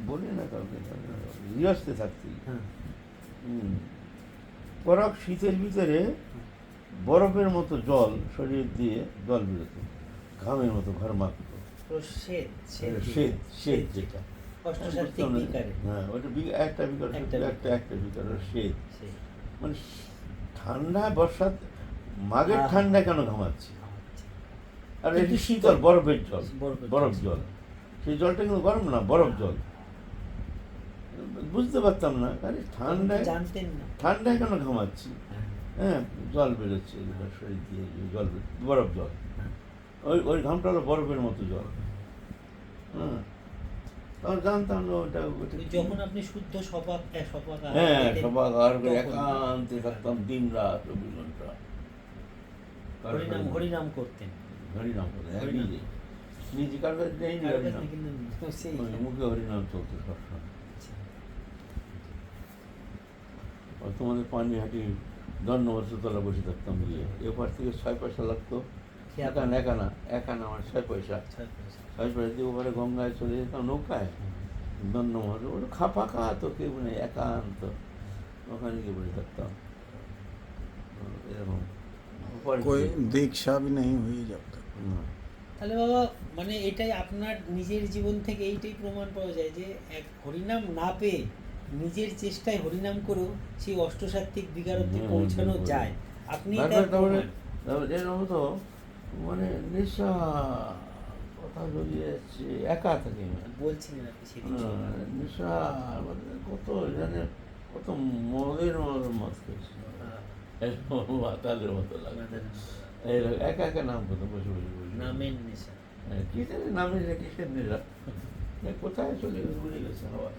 বলি না কাউকে, গৃহস্থে থাকতেই কড়ক শীতের ভিতরে বরফের মতো জল শরীর দিয়ে জল বেরোত, ঘামের মতো ঘর মাখত, শ্বেত যেটা, হ্যাঁ ওটা একটা বিকার, একটা বিকার শ্বেত। মানে ঠান্ডা বর্ষাত মাঘের ঠান্ডা কেন ঘামাচ্ছি, আর এটি শীতল বরফের জল, বরফ জল, সেই জলটা কিন্তু গরম না, বরফ জল। বুঝতে পারতাম না, আরে ঠান্ডায় ঠান্ডায় কেন ঘামাচ্ছি, হ্যাঁ জল বেরোচ্ছে শরীর দিয়ে, জল বরফ জল, ওই ঘামটা হলো বরফের মতো জল। হ্যাঁ তখন জানতাম না ওটা, যখন আপনি শুদ্ধ সপাক হ্যাঁ সপাকার করে একান্তে থাকতাম দিন রাত 24 ঘন্টা হরিনাম করতেন, হরিনাম করতেন নিজে নিজে কার কাছে যাইনি, হরিনাম মুখে হরিনাম চলতো সবসময়। তোমাদের পানিহাটি দণ্ডবর্ষতলা বসে থাকতাম গিয়ে, এপার থেকে 6 পয়সা লাগতো, একানা আমার 6 পয়সা, 6 পয়সা দিয়ে ওপারে গঙ্গায় চলে যেতাম নৌকায়, দণ্ডমহল ওটা ফাঁকা তো কেউ নেই, একান্ত, ওখানে গিয়ে বসে থাকতাম এরকম। कोई दीक्षा भी नहीं हुई जब तक। তাহলে বাবা মানে এটাই আপনার নিজের জীবন থেকে এইটাই প্রমাণ পাওয়া যায় যে এক হরিনাম না পেয়ে নিজের চেষ্টায় হরিনাম করেও সেই অষ্টসাত্ত্বিক বিকারত্বে পৌঁছানো যায়। আপনি এরকম তো মানে নেশা কথা জড়িয়ে যাচ্ছে, একা থাকে বলছিলেন আপনি সেদিন, নেশা কত জানে, কত মদের মত খেয়েছে, মাতালের মতো লাগে, একা একা নাম করতো বসে বসে বসে, নামের নেশা, কিসের নামের কিসের নেশা, কোথায় চলে গেছে বুঝে গেছে আবার।